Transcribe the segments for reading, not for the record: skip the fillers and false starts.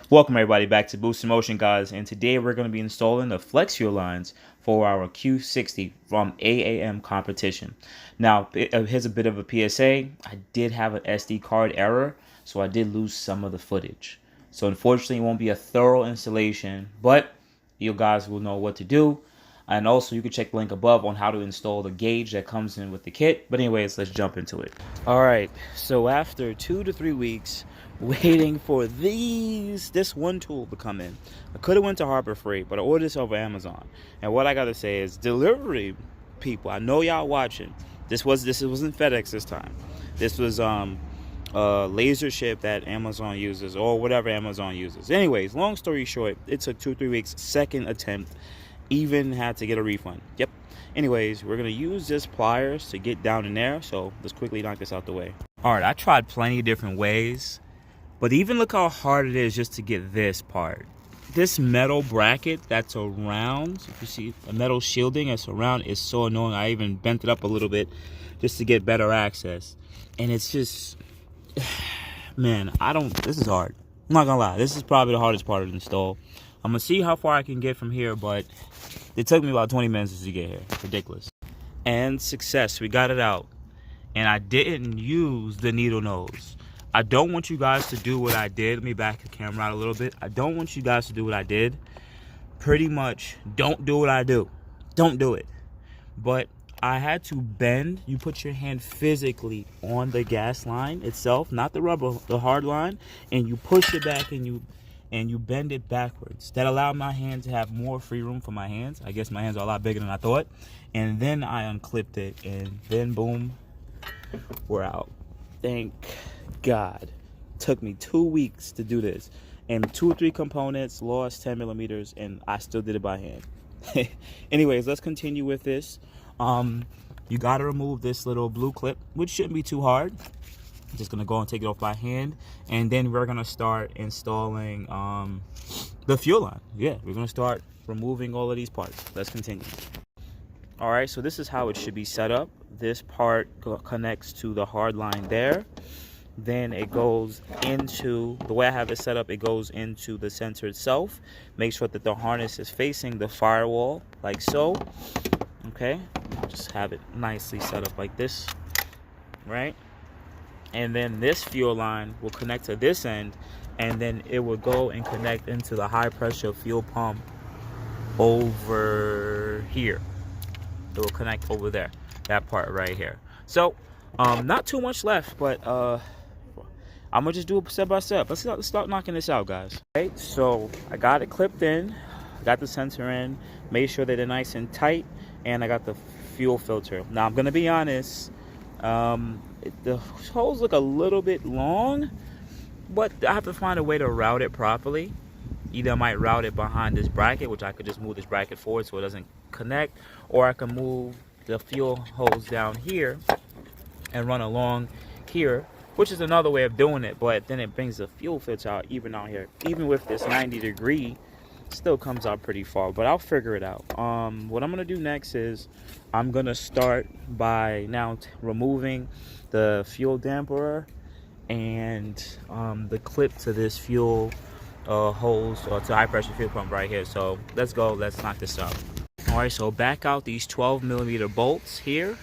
Welcome everybody back to boostinmotion, guys, and today we're going to be installing the flex fuel lines for our Q60 from AAM competition. Now, here's a bit of a PSA. I did have an SD card error, so I did lose some of the footage. So unfortunately, it won't be a thorough installation, but you guys will know what to do. And also, you can check the link above on how to install the gauge that comes in with the kit. But anyways, let's jump into it. All right, so after 2 to 3 weeks waiting for this one tool to come in, I could have went to Harbor Freight, but I ordered this over Amazon. And what I gotta say is, delivery people, I know y'all watching. This wasn't FedEx this time. This was laser ship that Amazon uses, or whatever Amazon uses. Anyways, long story short, it took 2 or 3 weeks. Second attempt, even had to get a refund. Yep. Anyways, we're gonna use this pliers to get down in there, so let's quickly knock this out the way. All right, I tried plenty of different ways, but even look how hard it is just to get this part. This metal bracket that's around, if you see a metal shielding that's around, is so annoying. I even bent it up a little bit just to get better access, and it's just, man, this is hard. I'm not gonna lie, this is probably the hardest part of the install. I'm gonna see how far I can get from here, but it took me about 20 minutes just to get here. Ridiculous. And success, we got it out. And I didn't use the needle nose. I don't want you guys to do what I did. Let me back the camera out a little bit. I don't want you guys to do what I did. Pretty much, don't do what I do. Don't do it. But I had to bend. You put your hand physically on the gas line itself, not the rubber, the hard line, and you push it back and you bend it backwards. That allowed my hand to have more free room for my hands. I guess my hands are a lot bigger than I thought. And then I unclipped it, and then boom, we're out. Thank God. Took me 2 weeks to do this, and 2 or 3 components, lost 10 millimeters, and I still did it by hand. Anyways, let's continue with this. You gotta remove this little blue clip, which shouldn't be too hard. I'm just gonna go and take it off by hand, and then we're gonna start installing the fuel line. Yeah, we're gonna start removing all of these parts. Let's continue. All right, so this is how it should be set up. This part connects to the hard line there. Then it goes into, the way I have it set up, it goes into the sensor itself. Make sure that the harness is facing the firewall, like so. Okay, just have it nicely set up like this, right? And then this fuel line will connect to this end, and then it will go and connect into the high pressure fuel pump over here. It will connect over there, that part right here. So not too much left, but I'm gonna just do it step by step. Let's start knocking this out, guys. Okay, so I got it clipped in, got the sensor in, made sure that they're nice and tight, and I got the fuel filter. Now I'm gonna be honest, the holes look a little bit long, but I have to find a way to route it properly. Either I might route it behind this bracket, which I could just move this bracket forward so it doesn't connect, or I can move the fuel hose down here and run along here, which is another way of doing it, but then it brings the fuel filter out even out here. Even with this 90-degree, still comes out pretty far, but I'll figure it out. What I'm gonna do next is I'm gonna start by now removing the fuel damperer and the clip to this fuel hose, or to high pressure fuel pump right here. So let's go, let's knock this out. All right, so back out these 12mm bolts here,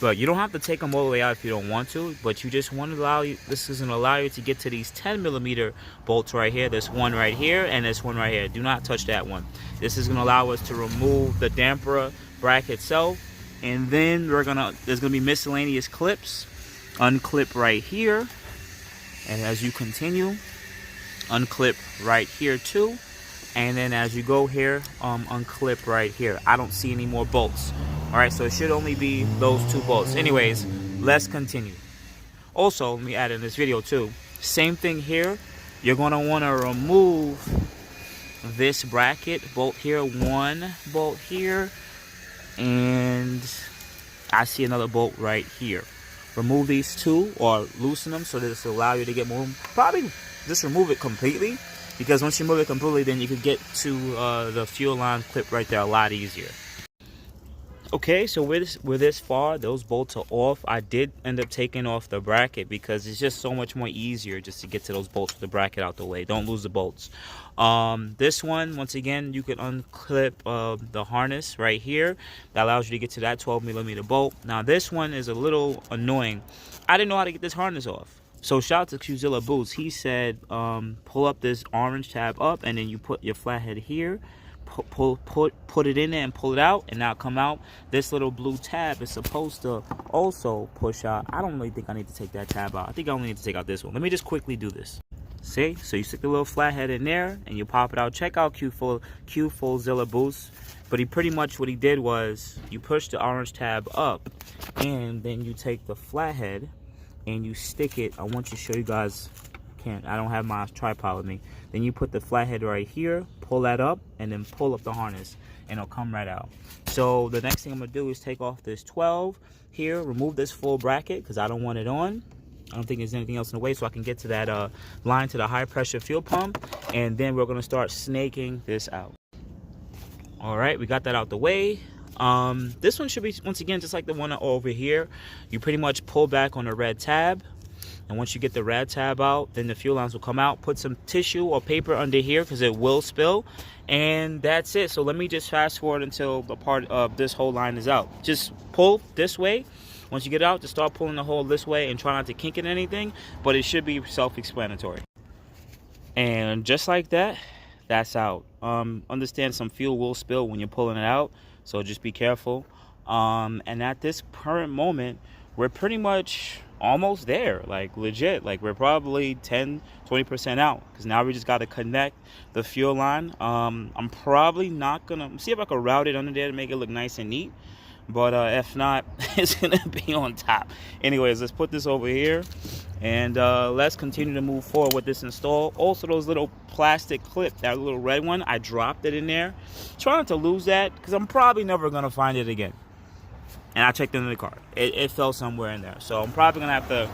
but you don't have to take them all the way out if you don't want to, but you just want to allow you, this is going to allow you to get to these 10mm bolts right here. This one right here and this one right here. Do not touch that one. This is going to allow us to remove the damperer bracket itself, and then there's going to be miscellaneous clips. Unclip right here, and as you continue, unclip right here too, and then as you go here, unclip right here. I don't see any more bolts. All right, so it should only be those 2 bolts. Anyways, let's continue. Also, let me add in this video too, same thing here. You're going to want to remove this bracket bolt here, 1 bolt here, and I see another bolt right here. Remove these 2 or loosen them so that this will allow you to get more. Probably just remove it completely, because once you move it completely, then you can get to the fuel line clip right there a lot easier. Okay, so we're this far. Those bolts are off. I did end up taking off the bracket because it's just so much more easier just to get to those bolts with the bracket out the way. Don't lose the bolts. This one, once again, you can unclip the harness right here. That allows you to get to that 12mm bolt. Now this one is a little annoying. I didn't know how to get this harness off. So shout out to Qzilla Boots. He said pull up this orange tab up, and then you put your flathead here. Put it in there and pull it out, and now come out. This little blue tab is supposed to also push out. I don't really think I need to take that tab out. I think I only need to take out this one. Let me just quickly do this. See, so you stick the little flathead in there and you pop it out. Check out Qzilla Boost. But he pretty much, what he did was you push the orange tab up, and then you take the flathead and you stick it. I want to show you guys. I don't have my tripod with me. Then you put the flathead right here, pull that up, and then pull up the harness, and it'll come right out. So the next thing I'm gonna do is take off this 12 here, remove this full bracket because I don't want it on. I don't think there's anything else in the way, so I can get to that line to the high pressure fuel pump, and then we're gonna start snaking this out. All right, we got that out the way. This one should be, once again, just like the one over here. You pretty much pull back on the red tab. And once you get the red tab out, then the fuel lines will come out. Put some tissue or paper under here because it will spill. And that's it. So let me just fast forward until the part of this whole line is out. Just pull this way. Once you get it out, just start pulling the hole this way and try not to kink it anything. But it should be self-explanatory. And just like that, that's out. Understand some fuel will spill when you're pulling it out. So just be careful. And at this current moment, we're pretty much almost there, like legit. Like we're probably 10-20% out, because now we just got to connect the fuel line. I'm probably not gonna see if I can route it under there to make it look nice and neat, but if not, it's gonna be on top. Anyways, let's put this over here, and let's continue to move forward with this install. Also, those little plastic clip, that little red one, I dropped it in there. Try not to lose that, because I'm probably never gonna find it again. And I checked into the car. It fell somewhere in there. So I'm probably going to have to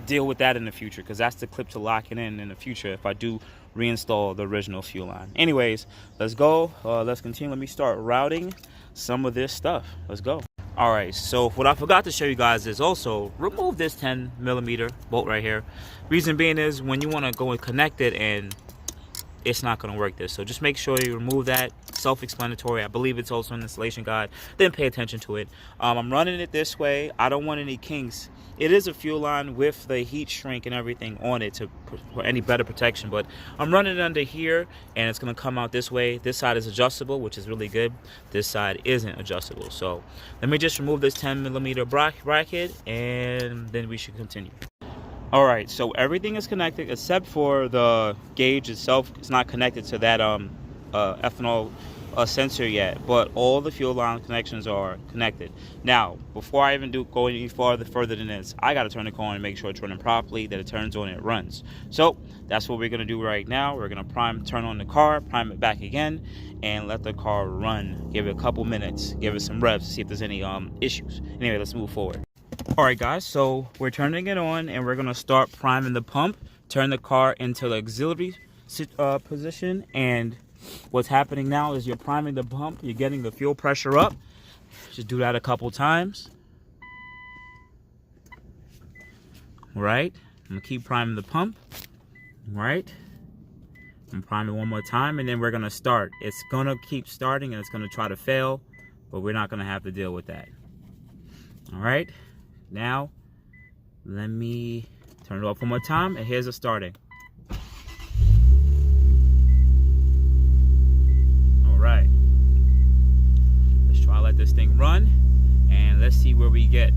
deal with that in the future, because that's the clip to lock it in the future if I do reinstall the original fuel line. Anyways, let's go. Let's continue. Let me start routing some of this stuff. Let's go. All right, so what I forgot to show you guys is also remove this 10mm bolt right here. Reason being is when you want to go and connect it, and it's not going to work this. So just make sure you remove that. Self-explanatory. I believe it's also an installation guide. Then pay attention to it. I'm running it this way. I don't want any kinks. It is a fuel line with the heat shrink and everything on it for any better protection. But I'm running it under here, and it's going to come out this way. This side is adjustable, which is really good. This side isn't adjustable. So let me just remove this 10mm bracket, and then we should continue. All right, so everything is connected except for the gauge itself. It's not connected to that ethanol sensor yet, but all the fuel line connections are connected. Now, before I even go any further than this, I got to turn the car on and make sure it's running properly, that it turns on and it runs. So that's what we're going to do right now. We're going to turn on the car, prime it back again, and let the car run. Give it a couple minutes, give it some revs to see if there's any issues. Anyway, let's move forward. All right, guys, so we're turning it on, and we're going to start priming the pump, turn the car into the auxiliary position. And what's happening now is you're priming the pump, you're getting the fuel pressure up. Just do that a couple times. Right, I'm going to keep priming the pump. Right, I'm priming one more time, and then we're going to start. It's going to keep starting, and it's going to try to fail, but we're not going to have to deal with that. All right. Now, let me turn it off one more time, and here's it starting. All right. Let's try to let this thing run, and let's see where we get.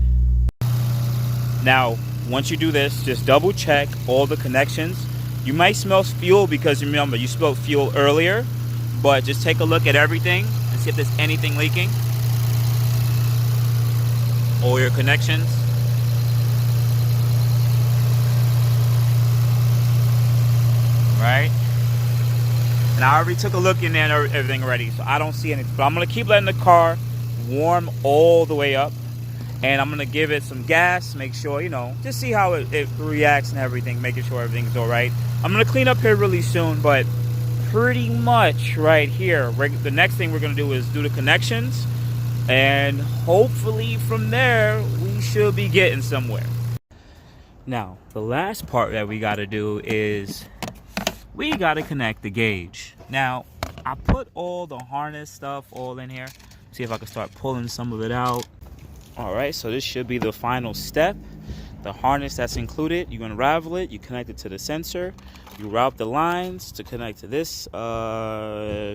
Now, once you do this, just double check all the connections. You might smell fuel because, remember, you smelled fuel earlier, but just take a look at everything and see if there's anything leaking. All your connections. Right? And I already took a look in there and everything already, so I don't see anything. But I'm going to keep letting the car warm all the way up. And I'm going to give it some gas, make sure, you know, just see how it reacts and everything, making sure everything's all right. I'm going to clean up here really soon, but pretty much right here, the next thing we're going to do is do the connections. And hopefully from there, we should be getting somewhere. Now, the last part that we got to do is we got to connect the gauge. Now, I put all the harness stuff all in here. See if I can start pulling some of it out. All right, so this should be the final step. The harness that's included, you unravel it, you connect it to the sensor, you route the lines to connect to this,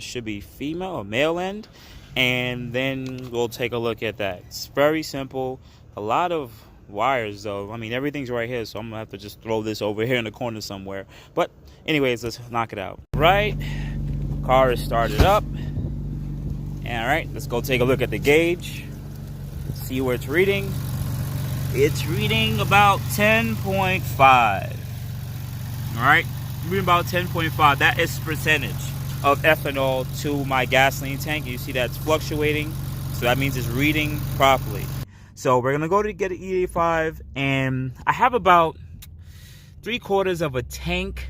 should be female or male end, and then we'll take a look at that. It's very simple. A lot of wires though. I mean, everything's right here, so I'm gonna have to just throw this over here in the corner somewhere. But anyways, let's knock it out. Right, car is started up. All right, let's go take a look at the gauge, see where it's reading. It's reading about 10.5. All right, reading about 10.5. That is percentage of ethanol to my gasoline tank. You see that's fluctuating, so that means it's reading properly. So we're gonna go to get an E85, and I have about 3/4 of a tank.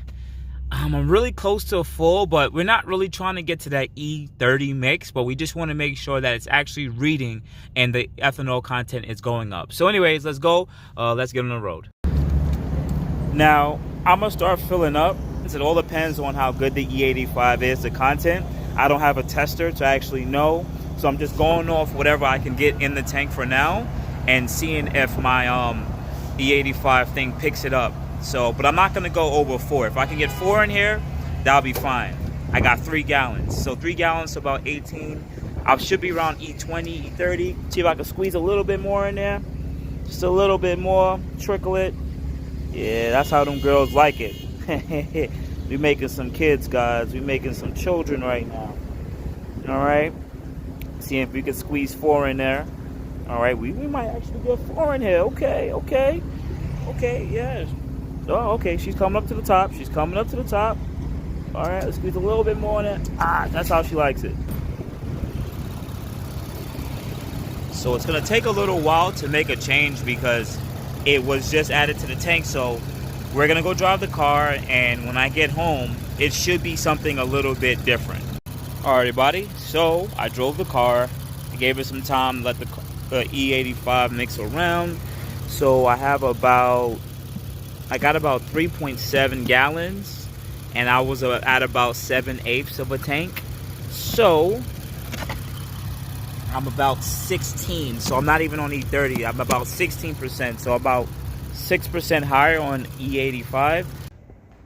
I'm really close to a full, but we're not really trying to get to that E30 mix, but we just want to make sure that it's actually reading and the ethanol content is going up. So anyways, let's go. Let's get on the road. Now, I'm going to start filling up. It all depends on how good the E85 is, the content. I don't have a tester to actually know, so I'm just going off whatever I can get in the tank for now and seeing if my E85 thing picks it up. So, but I'm not gonna go over 4. If I can get 4 in here, that'll be fine. I got 3 gallons. So 3 gallons to about 18. I should be around E20, E30. See if I can squeeze a little bit more in there. Just a little bit more, trickle it. Yeah, that's how them girls like it. We making some kids, guys. We making some children right now. All right. See if we can squeeze 4 in there. All right, we might actually get 4 in here. Okay, yes. Oh, okay, she's coming up to the top. She's coming up to the top. All right, let's squeeze a little bit more in it. That's how she likes it. So it's gonna take a little while to make a change because it was just added to the tank. So we're gonna go drive the car, and when I get home, it should be something a little bit different. All right, everybody, so I drove the car. I gave it some time to let the E85 mix around. So I got about 3.7 gallons, and I was at about 7/8 of a tank. So I'm about 16. So I'm not even on E30. I'm about 16%. So about 6% higher on E85.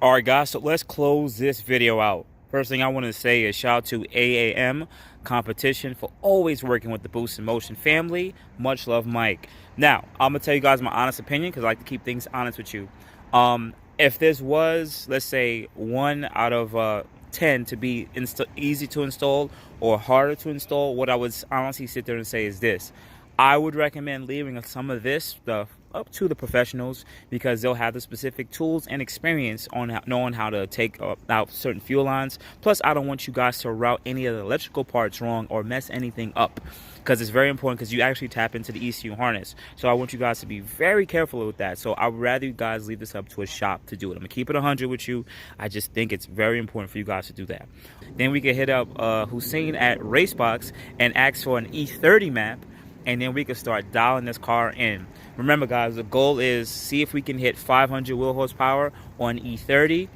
All right, guys. So let's close this video out. First thing I want to say is shout out to AAM Competition for always working with the Boost in Motion family. Much love, Mike. Now, I'm going to tell you guys my honest opinion because I like to keep things honest with you. If this was, let's say, 1 out of 10 to be easy to install or harder to install, what I would honestly sit there and say is this. I would recommend leaving some of this stuff up to the professionals because they'll have the specific tools and experience on knowing how to take out certain fuel lines. Plus, I don't want you guys to route any of the electrical parts wrong or mess anything up because it's very important because you actually tap into the ECU harness. So I want you guys to be very careful with that. So I'd rather you guys leave this up to a shop to do it. I'm going to keep it 100 with you. I just think it's very important for you guys to do that. Then we can hit up Hussein at Racebox and ask for an E30 map. And then we can start dialing this car in. Remember, guys, the goal is see if we can hit 500 wheel horsepower on E30.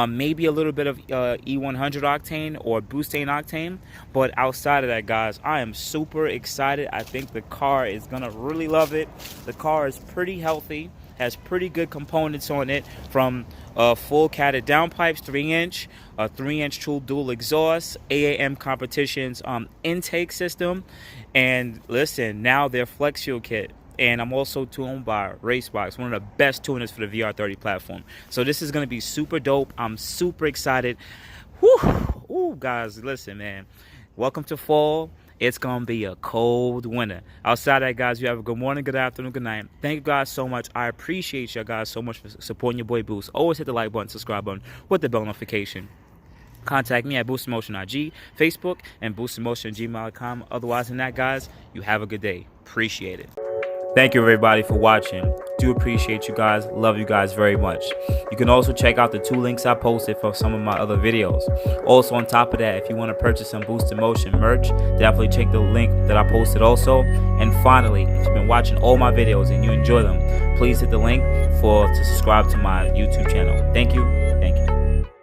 Maybe a little bit of E100 octane or boosting octane. But outside of that, guys, I am super excited. I think the car is going to really love it. The car is pretty healthy. Has pretty good components on it, from full catted downpipes, 3-inch, a 3-inch true dual exhaust, AAM Competition's intake system, and listen, now their flex fuel kit. And I'm also tuned by Racebox, one of the best tuners for the VR30 platform. So this is going to be super dope. I'm super excited. Whew. Ooh, guys, listen, man. Welcome to fall. It's going to be a cold winter. Outside that, guys, you have a good morning, good afternoon, good night. Thank you guys so much. I appreciate you guys so much for supporting your boy Boost. Always hit the like button, subscribe button with the bell notification. Contact me at boostinmotion IG, Facebook, and boostinmotion@gmail.com. Otherwise than that, guys, you have a good day. Appreciate it. Thank you everybody for watching. Do appreciate you guys. Love you guys very much. You can also check out the 2 links I posted for some of my other videos. Also on top of that, if you want to purchase some Boost in Motion merch, definitely check the link that I posted also. And finally, if you've been watching all my videos and you enjoy them, please hit the link to subscribe to my YouTube channel. Thank you.